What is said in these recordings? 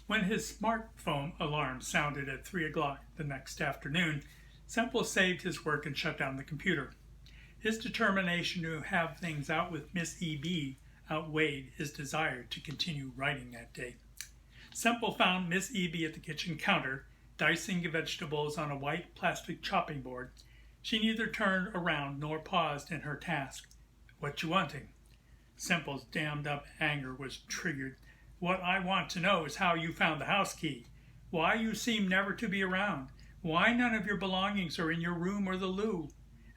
When his smartphone alarm sounded at 3 o'clock the next afternoon, Semple saved his work and shut down the computer. His determination to have things out with Miss E.B. outweighed his desire to continue writing that day. Semple found Miss E.B. at the kitchen counter, dicing vegetables on a white plastic chopping board. She neither turned around nor paused in her task. "What you wanting?" Semple's dammed-up anger was triggered. "What I want to know is how you found the house key. Why you seem never to be around. Why none of your belongings are in your room or the loo.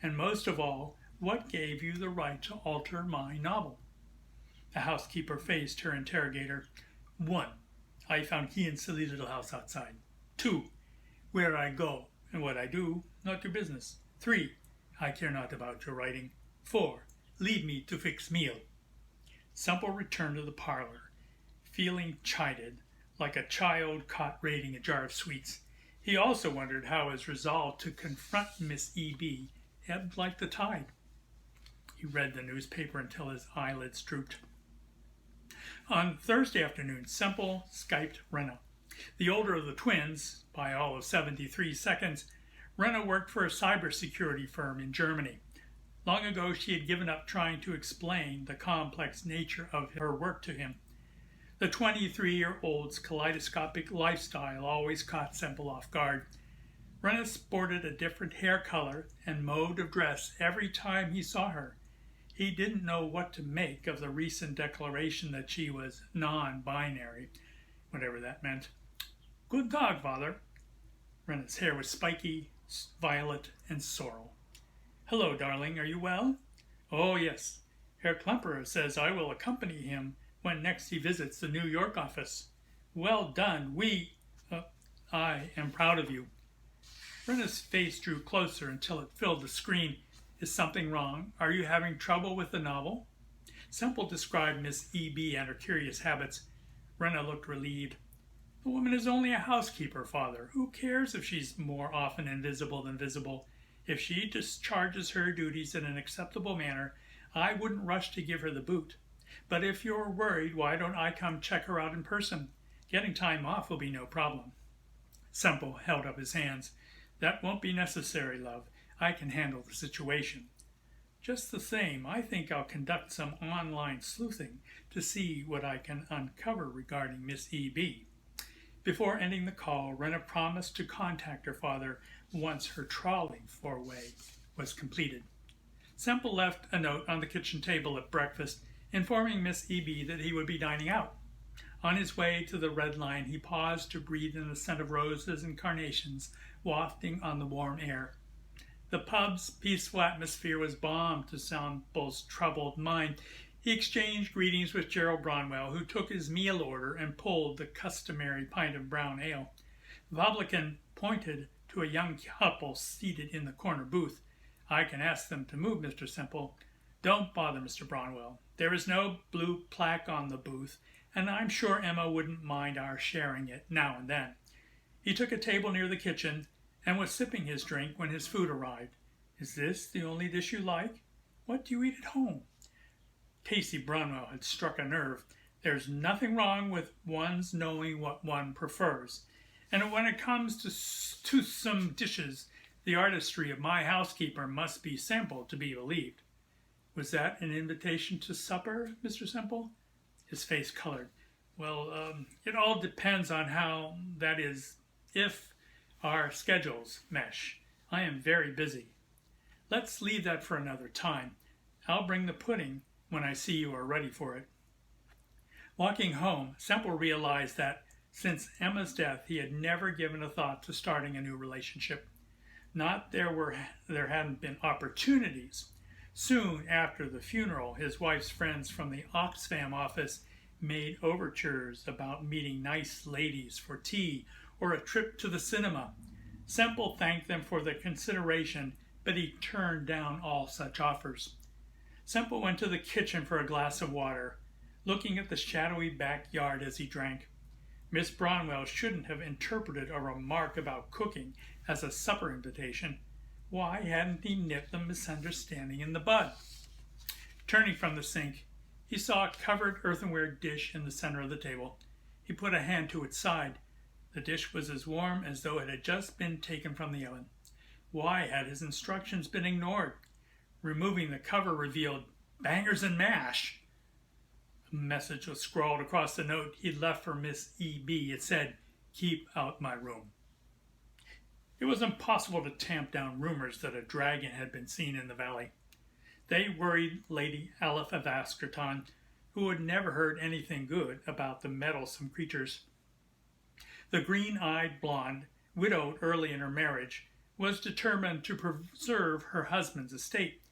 And most of all, what gave you the right to alter my novel?" The housekeeper faced her interrogator. 1. I found key in silly little house outside. 2. Where I go and what I do, not your business. 3. I care not about your writing. 4. Leave me to fix meal. Semple returned to the parlor, feeling chided, like a child caught raiding a jar of sweets. He also wondered how his resolve to confront Miss E.B. ebbed like the tide. He read the newspaper until his eyelids drooped. On Thursday afternoon, Semple Skyped Rena. The older of the twins, by all of 73 seconds, Rena worked for a cybersecurity firm in Germany. Long ago, she had given up trying to explain the complex nature of her work to him. The 23-year-old's kaleidoscopic lifestyle always caught Semple off guard. Rena sported a different hair color and mode of dress every time he saw her. He didn't know what to make of the recent declaration that she was non-binary, whatever that meant. "Good dog, father." Rena's hair was spiky, violet, and sorrel. "Hello, darling. Are you well?" "Oh, yes. Herr Klemperer says I will accompany him when next he visits the New York office." "Well done. I am proud of you." Rena's face drew closer until it filled the screen. "Is something wrong? Are you having trouble with the novel?" Semple described Miss E.B. and her curious habits. Rena looked relieved. "The woman is only a housekeeper, father. Who cares if she's more often invisible than visible? If she discharges her duties in an acceptable manner, I wouldn't rush to give her the boot. But if you're worried, why don't I come check her out in person? Getting time off will be no problem." Semple held up his hands. "That won't be necessary, love. I can handle the situation. Just the same, I think I'll conduct some online sleuthing to see what I can uncover regarding Miss E.B. Before ending the call, Rena promised to contact her father once her trawling foray was completed. Semple left a note on the kitchen table at breakfast, informing Miss E.B. that he would be dining out. On his way to the Red Lion, he paused to breathe in the scent of roses and carnations wafting on the warm air. The pub's peaceful atmosphere was balm to Semple's troubled mind. He exchanged greetings with Gerald Bronwell, who took his meal order and pulled the customary pint of brown ale. The publican pointed to a young couple seated in the corner booth. "I can ask them to move, Mr. Semple." "Don't bother, Mr. Bronwell. There is no blue plaque on the booth, and I'm sure Emma wouldn't mind our sharing it now and then." He took a table near the kitchen and was sipping his drink when his food arrived. "Is this the only dish you like? What do you eat at home?" Tacy Bronwell had struck a nerve. There's nothing wrong with one's knowing what one prefers. And when it comes to some dishes, the artistry of my housekeeper must be sampled to be believed. "Was that an invitation to supper, Mr. Semple?" His face colored. "Well, it all depends on how, that is, if our schedules mesh. I am very busy." "Let's leave that for another time. I'll bring the pudding when I see you are ready for it." Walking home, Semple realized that since Emma's death, he had never given a thought to starting a new relationship. Not there hadn't been opportunities. Soon after the funeral, his wife's friends from the Oxfam office made overtures about meeting nice ladies for tea or a trip to the cinema. Semple thanked them for their consideration, but he turned down all such offers. Semple went to the kitchen for a glass of water, looking at the shadowy backyard as he drank. Miss Bronwell shouldn't have interpreted a remark about cooking as a supper invitation. Why hadn't he nipped the misunderstanding in the bud? Turning from the sink, he saw a covered earthenware dish in the center of the table. He put a hand to its side. The dish was as warm as though it had just been taken from the oven. Why had his instructions been ignored? Removing the cover revealed bangers and mash. A message was scrawled across the note he'd left for Miss E.B. It said, "Keep out my room." It was impossible to tamp down rumors that a dragon had been seen in the valley. They worried Lady Aleph of Askerton, who had never heard anything good about the meddlesome creatures. The green-eyed blonde, widowed early in her marriage, was determined to preserve her husband's estate.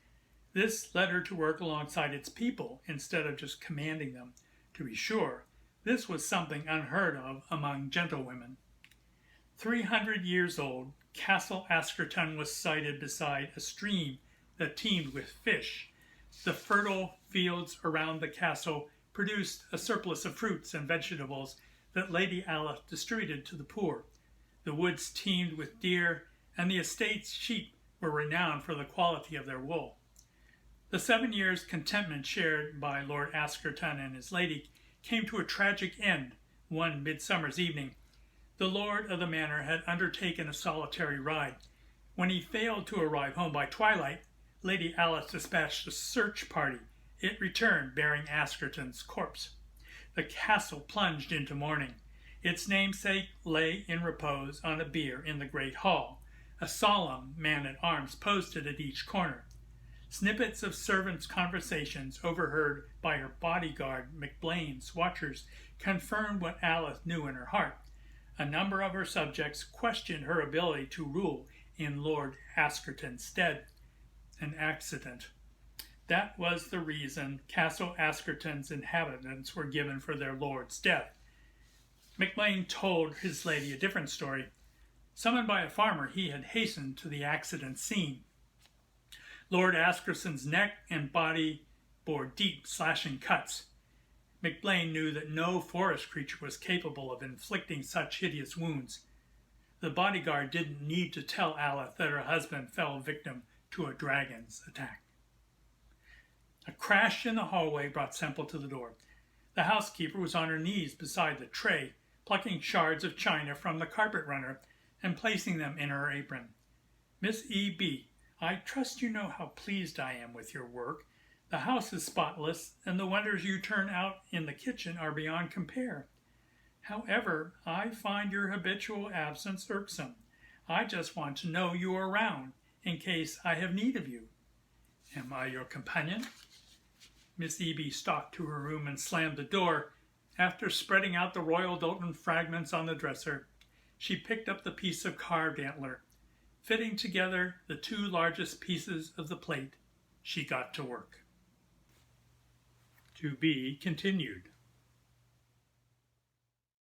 This led her to work alongside its people instead of just commanding them. To be sure, this was something unheard of among gentlewomen. 300 years old, Castle Askerton was sited beside a stream that teemed with fish. The fertile fields around the castle produced a surplus of fruits and vegetables that Lady Aleph distributed to the poor. The woods teemed with deer, and the estate's sheep were renowned for the quality of their wool. The 7 years' contentment shared by Lord Askerton and his lady came to a tragic end one midsummer's evening. The lord of the manor had undertaken a solitary ride. When he failed to arrive home by twilight, Lady Alice dispatched a search party. It returned bearing Askerton's corpse. The castle plunged into mourning. Its namesake lay in repose on a bier in the great hall, a solemn man-at-arms posted at each corner. Snippets of servants' conversations overheard by her bodyguard McBlain's watchers confirmed what Alice knew in her heart. A number of her subjects questioned her ability to rule in Lord Askerton's stead. An accident. That was the reason Castle Askerton's inhabitants were given for their lord's death. McBlain told his lady a different story. Summoned by a farmer, he had hastened to the accident scene. Lord Askerton's neck and body bore deep, slashing cuts. McBlain knew that no forest creature was capable of inflicting such hideous wounds. The bodyguard didn't need to tell Aleph that her husband fell victim to a dragon's attack. A crash in the hallway brought Semple to the door. The housekeeper was on her knees beside the tray, plucking shards of china from the carpet runner and placing them in her apron. "Miss E.B., I trust you know how pleased I am with your work. The house is spotless, and the wonders you turn out in the kitchen are beyond compare. However, I find your habitual absence irksome. I just want to know you are around, in case I have need of you. Am I your companion?" Miss E.B. stalked to her room and slammed the door. After spreading out the Royal Doulton fragments on the dresser, she picked up the piece of carved antler. Fitting together the two largest pieces of the plate, she got to work. To be continued.